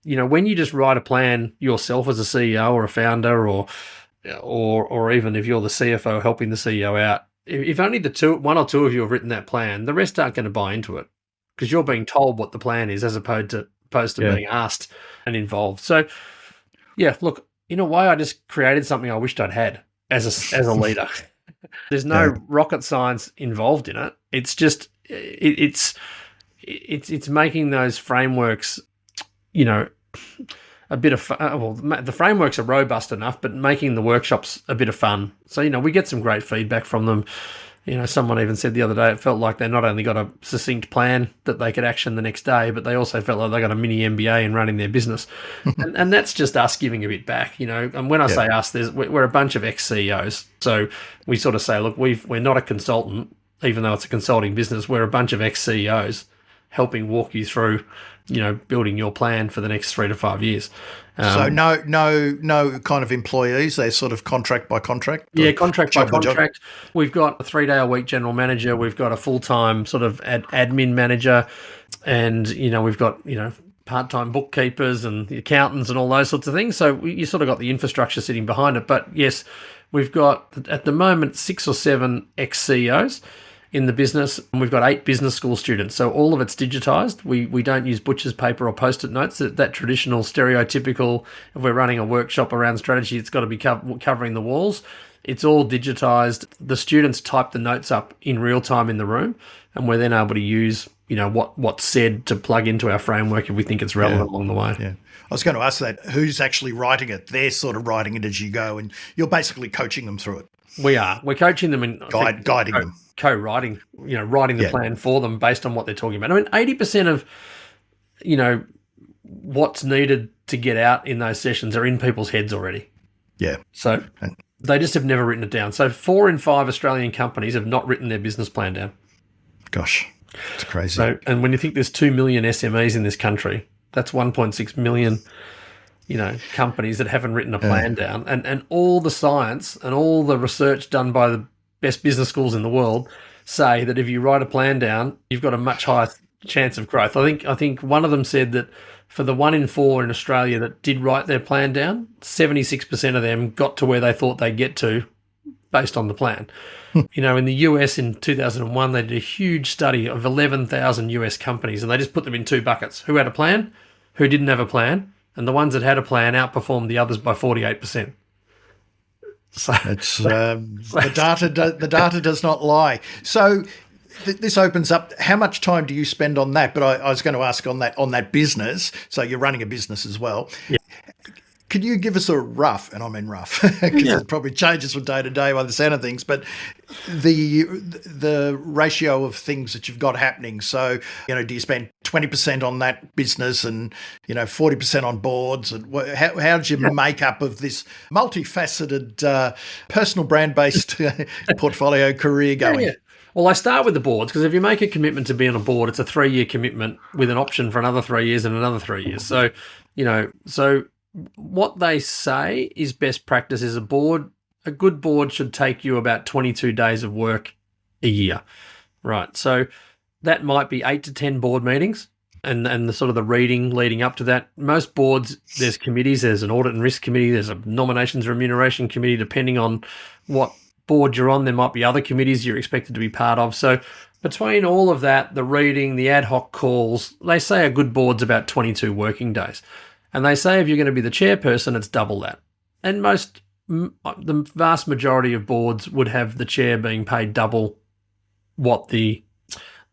when you just write a plan yourself as a CEO or a founder or even if you're the CFO helping the CEO out, if only one or two of you have written that plan, the rest aren't going to buy into it because you're being told what the plan is as opposed to being asked and involved. So, yeah, look, in a way, I just created something I wished I'd had as a leader. There's no rocket science involved in it. It's just it's making those frameworks, a bit of fun. The frameworks are robust enough, but making the workshops a bit of fun. So, we get some great feedback from them. Someone even said the other day it felt like they not only got a succinct plan that they could action the next day, but they also felt like they got a mini MBA in running their business. and that's just us giving a bit back, And when I say us, we're a bunch of ex-CEOs. So we sort of say, look, we're not a consultant, even though it's a consulting business. We're a bunch of ex-CEOs helping walk you through, building your plan for the next 3 to 5 years. So no kind of employees. They're sort of contract by contract. Yeah, contract by contract. We've got a 3-day-a-week general manager. We've got a full-time sort of admin manager, and we've got part-time bookkeepers and the accountants and all those sorts of things. So you sort of got the infrastructure sitting behind it. But yes, we've got at the moment 6 or 7 ex-CEOs in the business, and we've got 8 business school students. So all of it's digitized. We don't use butcher's paper or post-it notes. That traditional, stereotypical, if we're running a workshop around strategy, it's got to be covering the walls. It's all digitized. The students type the notes up in real time in the room, and we're then able to use what's said to plug into our framework if we think it's relevant along the way. Yeah. I was going to ask that. Who's actually writing it? They're sort of writing it as you go, and you're basically coaching them through it. We are. We're coaching them and guiding them. Co-writing, writing the plan for them based on what they're talking about. I mean, 80% of, what's needed to get out in those sessions are in people's heads already. Yeah. So they just have never written it down. So 4 in 5 Australian companies have not written their business plan down. Gosh, it's crazy. So, and when you think there's 2 million SMEs in this country, that's 1.6 million, companies that haven't written a plan down. And all the science and all the research done by the best business schools in the world say that if you write a plan down, you've got a much higher chance of growth. I think one of them said that for the 1 in 4 in Australia that did write their plan down, 76% of them got to where they thought they'd get to based on the plan. In the US in 2001, they did a huge study of 11,000 US companies, and they just put them in 2 buckets: who had a plan, who didn't have a plan, and the ones that had a plan outperformed the others by 48%. So it's the data does not lie. So this opens up. How much time do you spend on that? But I was going to ask on that business. So you're running a business as well. Yeah. Could you give us a rough, and I mean rough, because it probably changes from day to day by the sound of things, but the ratio of things that you've got happening. So, do you spend 20% on that business and, 40% on boards? And how did you make up of this multifaceted personal brand-based portfolio career going? Yeah. Well, I start with the boards because if you make a commitment to be on a board, it's a 3-year commitment with an option for another 3 years and another 3 years. So, so what they say is best practice is a good board should take you about 22 days of work a year, right? So that might be 8 to 10 board meetings and the sort of the reading leading up to that. Most boards, there's committees, there's an audit and risk committee, there's a nominations remuneration committee, depending on what board you're on. There might be other committees you're expected to be part of. So between all of that, the reading, the ad hoc calls, they say a good board's about 22 working days. And they say if you're going to be the chairperson, it's double that. And the vast majority of boards would have the chair being paid double what the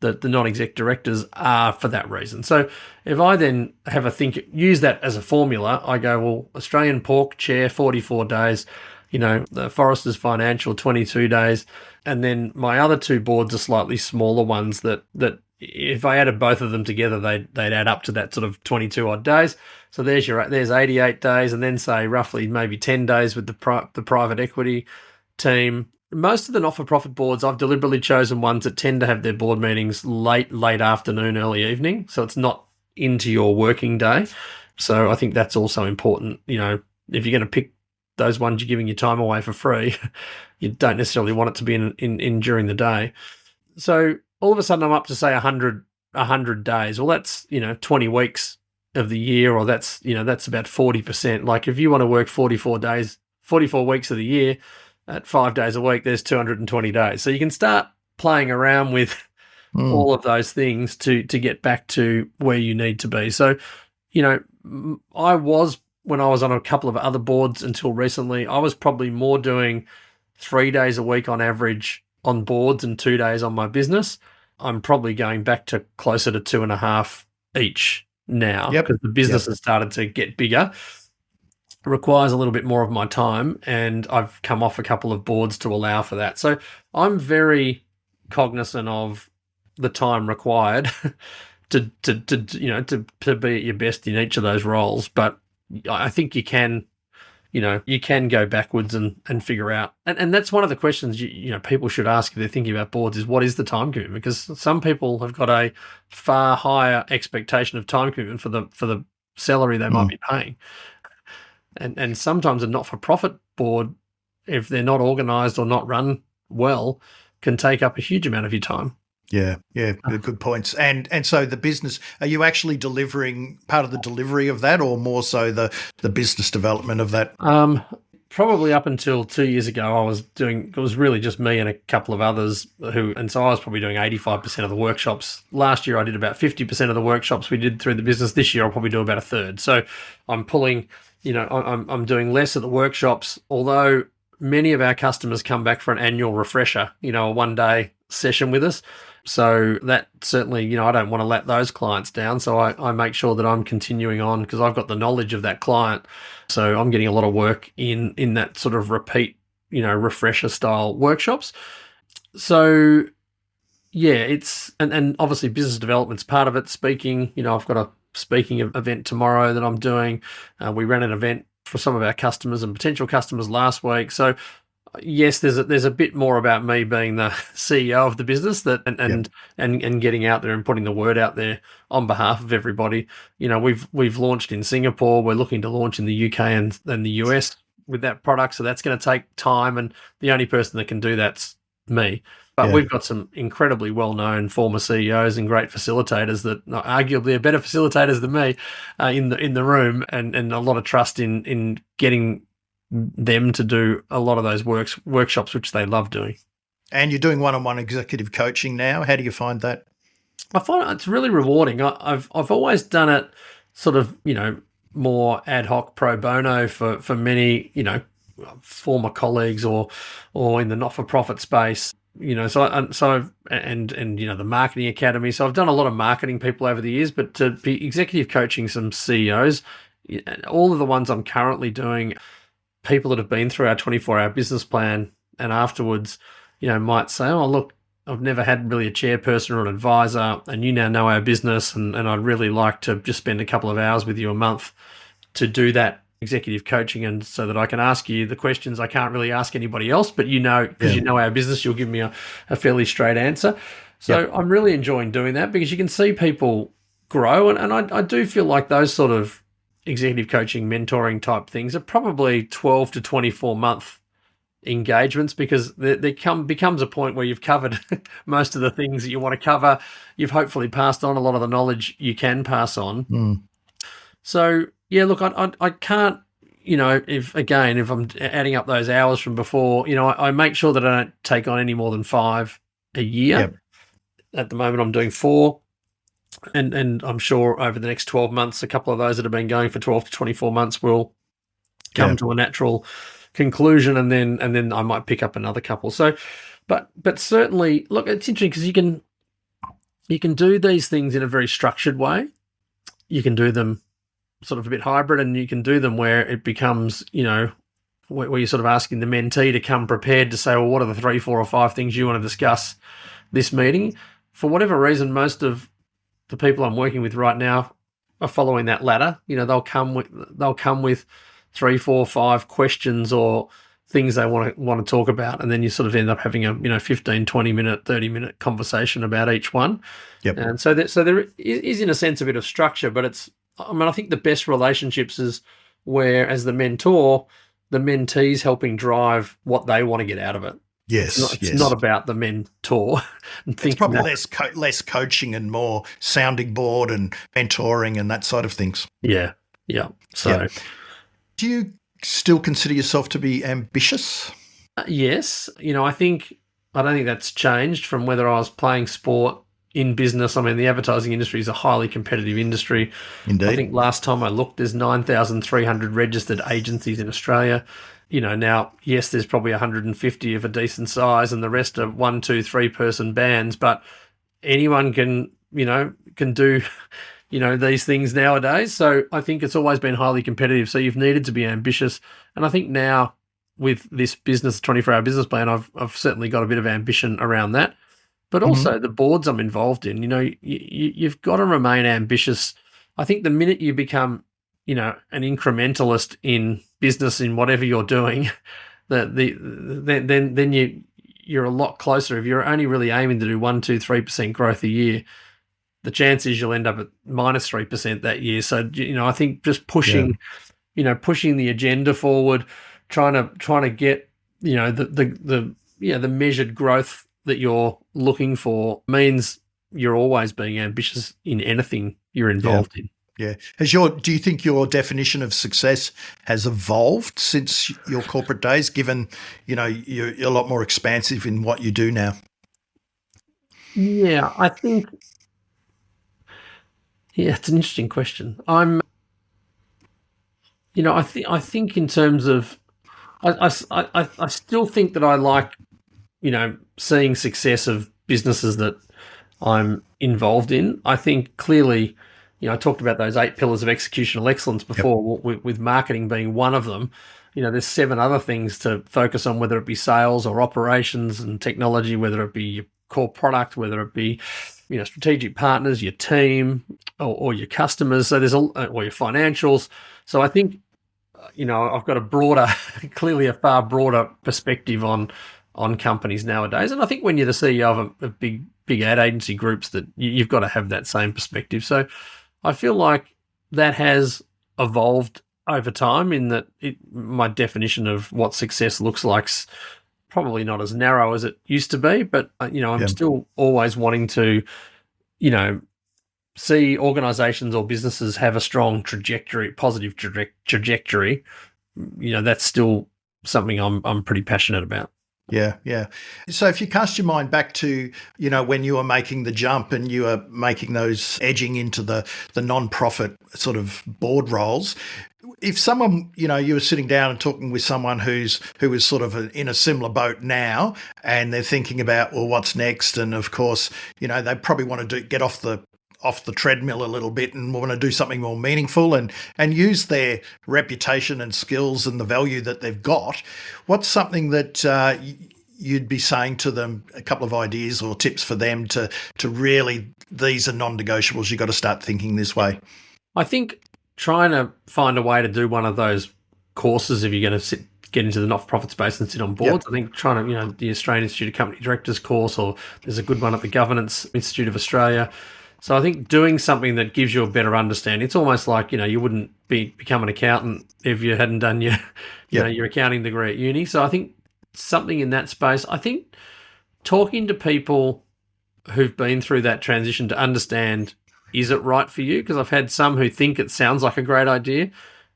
non-exec directors are for that reason. So if I then have a think, use that as a formula, I go, well, Australian Pork chair, 44 days, the Foresters Financial, 22 days. And then my other two boards are slightly smaller ones that if I added both of them together, they'd add up to that sort of 22 odd days. So there's 88 days, and then say roughly maybe 10 days with the private equity team. Most of the not-for-profit boards, I've deliberately chosen ones that tend to have their board meetings late afternoon, early evening, so it's not into your working day. So I think that's also important. If you're going to pick those ones you're giving your time away for free, you don't necessarily want it to be in during the day. So all of a sudden I'm up to say 100 days. Well, that's 20 weeks of the year, or that's about 40%. Like if you want to work 44 weeks of the year at 5 days a week, there's 220 days. So you can start playing around with all of those things to get back to where you need to be. So, when I was on a couple of other boards until recently, I was probably more doing 3 days a week on average on boards and 2 days on my business. I'm probably going back to closer to 2.5 each now because the business has started to get bigger. Requires a little bit more of my time, and I've come off a couple of boards to allow for that. So I'm very cognizant of the time required to be at your best in each of those roles. But I think you can go backwards and figure out. And that's one of the questions people should ask if they're thinking about boards is, what is the time commitment? Because some people have got a far higher expectation of time commitment for the salary they might be paying. And sometimes a not-for-profit board, if they're not organised or not run well, can take up a huge amount of your time. Yeah, good points. And so the business, are you actually delivering part of the delivery of that, or more so the business development of that? Probably up until 2 years ago, it was really just me and a couple of others and so I was probably doing 85% of the workshops. Last year I did about 50% of the workshops we did through the business. This year I'll probably do about a third. So I'm pulling, I'm doing less at the workshops, although many of our customers come back for an annual refresher, a 1-day session with us. So that certainly, I don't want to let those clients down. So I make sure that I'm continuing on because I've got the knowledge of that client. So I'm getting a lot of work in that sort of repeat, refresher style workshops. So yeah, it's, and obviously business development's part of it. Speaking, I've got a speaking event tomorrow that I'm doing. We ran an event for some of our customers and potential customers last week. So yes, there's a bit more about me being the CEO of the business and getting out there and putting the word out there on behalf of everybody. We've launched in Singapore. We're looking to launch in the UK and the US with that product. So that's going to take time, and the only person that can do that's me. But we've got some incredibly well-known former CEOs and great facilitators that arguably are better facilitators than me in the room, and a lot of trust in getting them to do a lot of those workshops, which they love doing. And you're doing one-on-one executive coaching now. How do you find that? I find it's really rewarding. I've always done it sort of, more ad hoc pro bono for many, former colleagues or in the not-for-profit space. So the marketing academy. So I've done a lot of marketing people over the years, but to be executive coaching some CEOs, all of the ones I'm currently doing, people that have been through our 24-hour business plan and afterwards, might say, oh, look, I've never had really a chairperson or an advisor, and you now know our business, and I'd really like to just spend a couple of hours with you a month to do that executive coaching, and so that I can ask you the questions I can't really ask anybody else, but because you know our business, you'll give me a fairly straight answer. So I'm really enjoying doing that because you can see people grow, and I do feel like those sort of executive coaching, mentoring type things are probably 12 to 24 month engagements, because there becomes a point where you've covered most of the things that you want to cover. You've hopefully passed on a lot of the knowledge you can pass on. So yeah, look, I can't, if I'm adding up those hours from before, I make sure that I don't take on any more than 5 a year. At the moment I'm doing 4. and I'm sure over the next 12 months, a couple of those that have been going for 12 to 24 months will come to a natural conclusion, and then I might pick up another couple. So, but certainly, look, it's interesting because you can do these things in a very structured way. You can do them sort of a bit hybrid, and you can do them where it becomes, where you're sort of asking the mentee to come prepared to say, well, what are the 3, 4, or 5 things you want to discuss this meeting? For whatever reason, most of the people I'm working with right now are following that ladder. They'll come with 3, 4, 5 questions or things they want to talk about, and then you sort of end up having a 15, 20 minute, 30 minute conversation about each one. Yep. And so there is in a sense a bit of structure, but I think the best relationships is where, as the mentor, the mentee's helping drive what they want to get out of it. Yes, it's not about the mentor. It's probably less coaching and more sounding board and mentoring and that side of things. Yeah. So, do you still consider yourself to be ambitious? Yes. I don't think that's changed from whether I was playing sport, in business. I mean, the advertising industry is a highly competitive industry. Indeed. I think last time I looked, there's 9,300 registered agencies in Australia. Now, yes, there's probably 150 of a decent size, and the rest are 1, 2, 3 person bands. But anyone can do, these things nowadays. So I think it's always been highly competitive. So you've needed to be ambitious, and I think now with this business 24-hour business plan, I've certainly got a bit of ambition around that. But also the boards I'm involved in, you've got to remain ambitious. I think the minute you become, an incrementalist in business, in whatever you're doing, then you're a lot closer. If you're only really aiming to do 1, 2, 3% growth a year, the chance is you'll end up at minus 3% that year. So, I think just pushing the agenda forward, trying to get, the measured growth that you're looking for means you're always being ambitious in anything you're involved in. Yeah. Do you think your definition of success has evolved since your corporate days, given, you're a lot more expansive in what you do now? Yeah, I think, it's an interesting question. I think in terms of, I still think that I like, seeing success of businesses that I'm involved in. I think clearly, I talked about those 8 pillars of executional excellence before, with marketing being one of them. There's 7 other things to focus on, whether it be sales or operations and technology, whether it be your core product, whether it be, strategic partners, your team, or your customers. So or your financials. So I think, I've got clearly a far broader perspective on companies nowadays. And I think when you're the CEO of big ad agency groups, that you've got to have that same perspective. So I feel like that has evolved over time, in that my definition of what success looks like's probably not as narrow as it used to be, but I'm still always wanting to, see organizations or businesses have a strong positive trajectory. That's still something I'm pretty passionate about. Yeah, yeah. So if you cast your mind back to, when you were making the jump and you were making those edging into the non-profit sort of board roles, if someone, you were sitting down and talking with someone who is sort of in a similar boat now, and they're thinking about, well, what's next? And of course, they probably want to get off the treadmill a little bit and want to do something more meaningful and use their reputation and skills and the value that they've got. What's something that you'd be saying to them, a couple of ideas or tips for them to really, these are non-negotiables, you've got to start thinking this way? I think trying to find a way to do one of those courses, if you're going to get into the not-for-profit space and sit on boards. I think trying to, the Australian Institute of Company Directors course, or there's a good one at the Governance Institute of Australia. So I think doing something that gives you a better understanding. It's almost like, you wouldn't become an accountant if you hadn't done your accounting degree at uni. So I think something in that space. I think talking to people who've been through that transition to understand, is it right for you? Because I've had some who think it sounds like a great idea,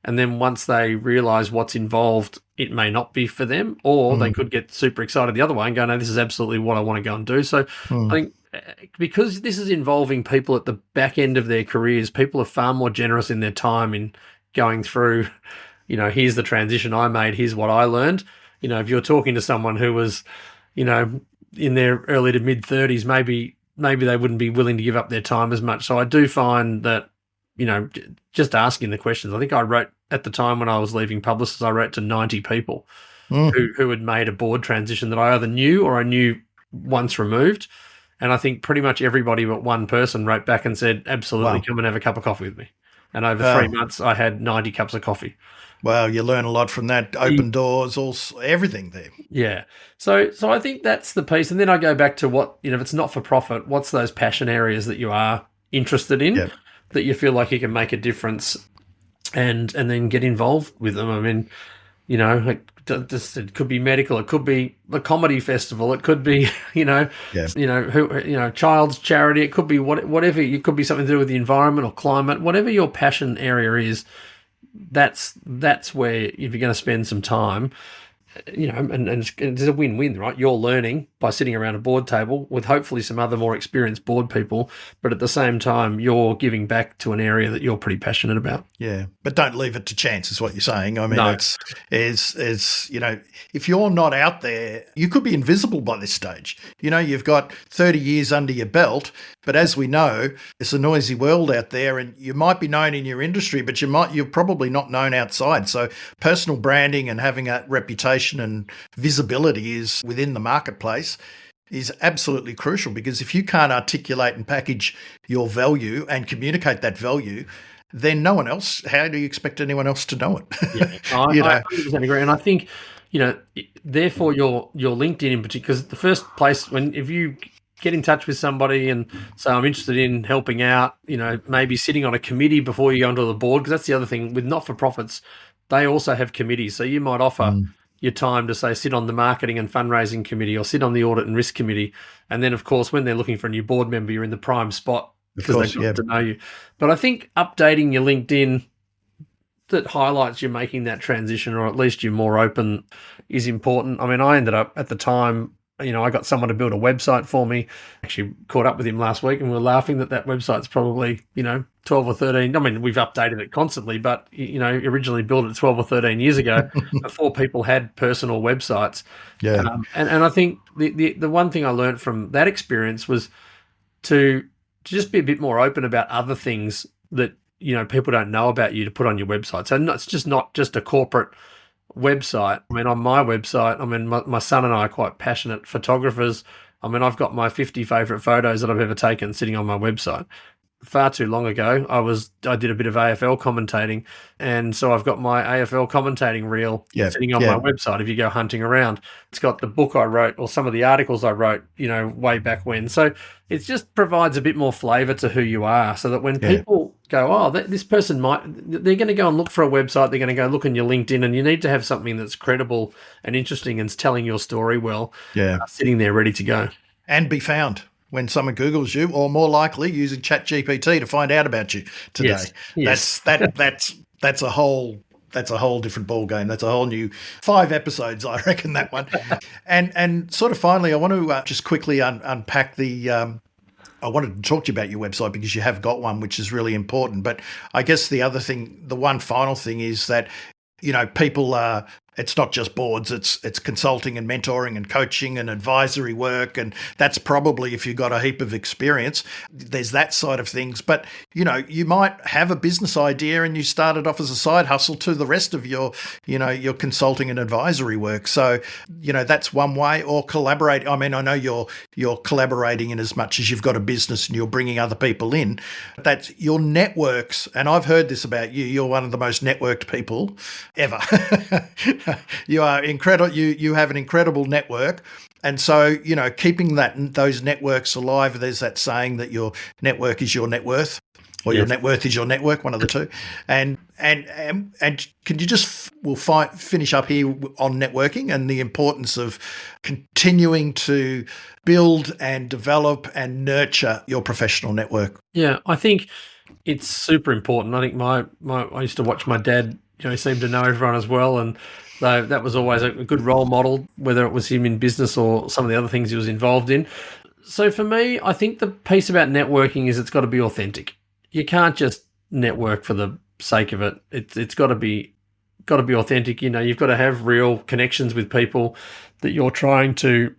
and then once they realise what's involved, it may not be for them, or they could get super excited the other way and go, no, this is absolutely what I want to go and do. So I think because this is involving people at the back end of their careers, people are far more generous in their time in going through, here's the transition I made, here's what I learned. If you're talking to someone who was, in their early to mid 30s, maybe they wouldn't be willing to give up their time as much. So I do find that, just asking the questions. I think I wrote at the time when I was leaving Publicis, I wrote to 90 people who had made a board transition that I either knew or I knew once removed. And I think pretty much everybody but one person wrote back and said, absolutely, come and have a cup of coffee with me. And over 3 months, I had 90 cups of coffee. Wow, you learn a lot from that. Open doors, everything there. Yeah. So I think that's the piece. And then I go back to what, if it's not for profit, what's those passion areas that you are interested in, that you feel like you can make a difference and then get involved with them. I mean, it could be medical, it could be the comedy festival, it could be, child's charity, it could be whatever. It could be something to do with the environment or climate, whatever your passion area is. That's where if you're going to spend some time, and it's a win-win, right? You're learning by sitting around a board table with hopefully some other more experienced board people, but at the same time, you're giving back to an area that you're pretty passionate about. Yeah, but don't leave it to chance, is what you're saying. I mean, No. it's if you're not out there, you could be invisible by this stage. You've got 30 years under your belt, but as we know, it's a noisy world out there, and you might be known in your industry, but you're probably not known outside. So personal branding and having a reputation and visibility is within the marketplace is absolutely crucial, because if you can't articulate and package your value and communicate that value, then no one else, how do you expect anyone else to know it? Yeah, I 100% agree. And I think, therefore your LinkedIn in particular, because the first place if you get in touch with somebody and say, I'm interested in helping out, maybe sitting on a committee before you go onto the board, because that's the other thing with not-for-profits, they also have committees. So you might offer your time to say, sit on the marketing and fundraising committee or sit on the audit and risk committee. And then, of course, when they're looking for a new board member, you're in the prime spot because they've got to know you. But I think updating your LinkedIn that highlights you're making that transition, or at least you're more open, is important. I mean, I ended up at the time, I got someone to build a website for me. Actually caught up with him last week and we were laughing that website's probably, 12 or 13. I mean, we've updated it constantly, but, originally built it 12 or 13 years ago before people had personal websites. Yeah. And I think the one thing I learned from that experience was to just be a bit more open about other things that, people don't know about you to put on your website. So it's just not just a corporate website. I mean, on my website, my son and I are quite passionate photographers. I mean, I've got my 50 favorite photos that I've ever taken sitting on my website. Far too long ago, I did a bit of AFL commentating, and so I've got my AFL commentating reel sitting on my website. If you go hunting around, it's got the book I wrote or some of the articles I wrote, way back when. So it just provides a bit more flavour to who you are, so that when people go, this person they're going to go and look for a website, they're going to go look on your LinkedIn, and you need to have something that's credible and interesting and telling your story well, sitting there ready to go. And be found when someone Googles you, or more likely using ChatGPT to find out about you today. Yes. That's a whole different ball game. That's a whole new 5 episodes, I reckon, that one. And sort of finally, I want to just quickly unpack the. I wanted to talk to you about your website because you have got one, which is really important. But I guess the one final thing is that, people are. It's not just boards, it's consulting and mentoring and coaching and advisory work. And that's probably, if you've got a heap of experience, there's that side of things. But, you might have a business idea and you started off as a side hustle to the rest of your consulting and advisory work. So, that's one way. Or collaborate. I mean, I know you're collaborating in as much as you've got a business and you're bringing other people in. That's your networks. And I've heard this about you. You're one of the most networked people ever. You are incredible. You have an incredible network. And so, keeping those networks alive, there's that saying that your network is your net worth, or your net worth is your network, one of the two. And can you just, finish up here on networking and the importance of continuing to build and develop and nurture your professional network? Yeah, I think it's super important. I think I used to watch my dad, he seemed to know everyone as well. And that was always a good role model, whether it was him in business or some of the other things he was involved in. So for me, I think the piece about networking is it's got to be authentic. You can't just network for the sake of it. It's got to be authentic. You've got to have real connections with people that you're trying to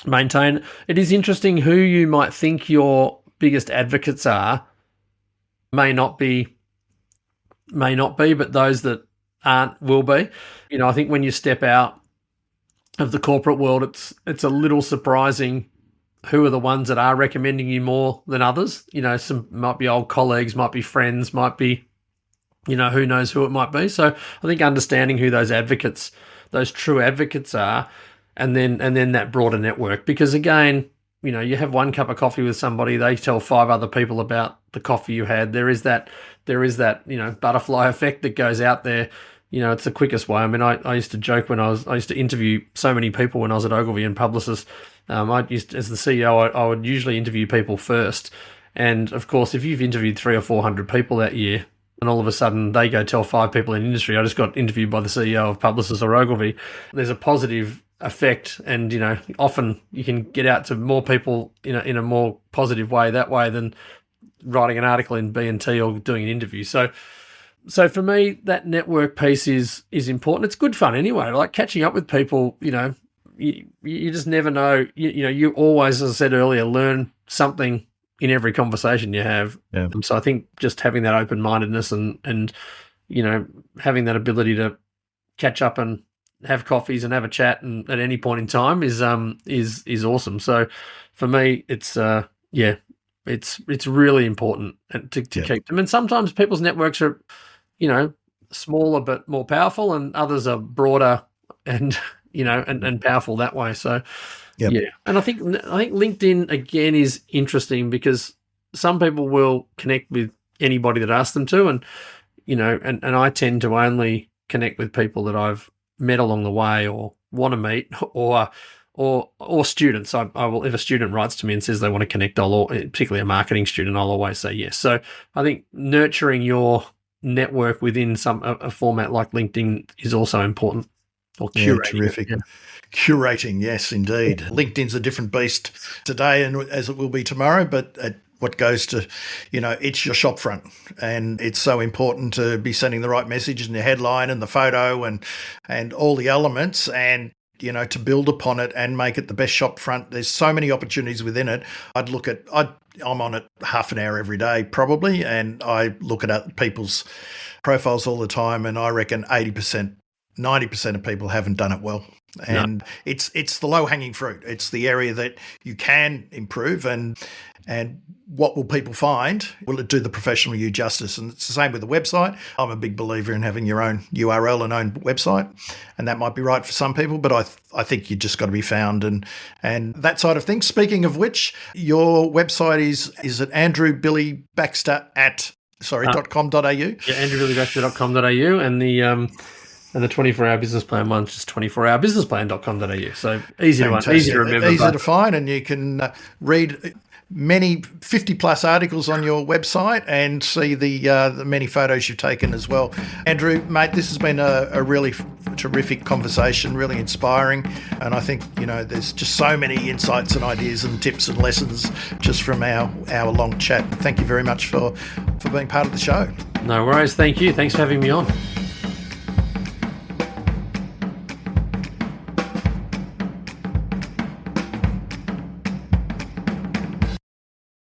maintain. It is interesting who you might think your biggest advocates are may not be, but those that aren't will be. I think when you step out of the corporate world, it's a little surprising who are the ones that are recommending you more than others. Some might be old colleagues, might be friends, might be, who knows who it might be. So I think understanding who those true advocates are, and then that broader network, because again, you have one cup of coffee with somebody, they tell 5 other people about the coffee you had. There is that, butterfly effect that goes out there. It's the quickest way. I mean, I used to joke when I used to interview so many people when I was at Ogilvy and Publicis. As the CEO, I would usually interview people first. And of course, if you've interviewed 300 or 400 people that year, and all of a sudden they go tell 5 people in the industry, I just got interviewed by the CEO of Publicis or Ogilvy, there's a positive effect. And, often you can get out to more people in a more positive way that way than writing an article in B&T or doing an interview. So for me, that network piece is important. It's good fun anyway. Like catching up with people, you just never know. You always, as I said earlier, learn something in every conversation you have. Yeah. So I think just having that open-mindedness and having that ability to catch up and have coffees and have a chat and at any point in time is awesome. So for me, it's really important to keep them. And sometimes people's networks are, smaller but more powerful, and others are broader and and powerful that way. So yeah. And I think LinkedIn again is interesting because some people will connect with anybody that asks them to, and and I tend to only connect with people that I've met along the way or want to meet, or students. I will, if a student writes to me and says they want to connect, particularly a marketing student, I'll always say yes. So I think nurturing your network within a format like LinkedIn is also important. Or curating. Yeah, terrific. Curating, yes, indeed. LinkedIn's a different beast today, and as it will be tomorrow, but what goes to, it's your shop front, and it's so important to be sending the right message in the headline and the photo and all the elements, and to build upon it and make it the best shop front. There's so many opportunities within it. I'm on it half an hour every day probably, and I look at people's profiles all the time, and I reckon 80%, 90% of people haven't done it well. And it's the low-hanging fruit. It's the area that you can improve, and what will people find? Will it do the professional you justice? And it's the same with the website. I'm a big believer in having your own URL and own website, and that might be right for some people, but I think you just got to be found and that side of things. Speaking of which, your website is at andrewbillybaxter.com.au? Yeah, andrewbillybaxter.com.au, and the 24-hour business plan one's just 24hourbusinessplan.com.au. So easy to remember. Easy to find, and you can read many 50+ articles on your website and see the many photos you've taken as well. Andrew, mate, this has been a really terrific conversation, really inspiring, and I think there's just so many insights and ideas and tips and lessons just from our long chat. Thank you very much for being part of the show. No worries. Thank you. Thanks for having me on.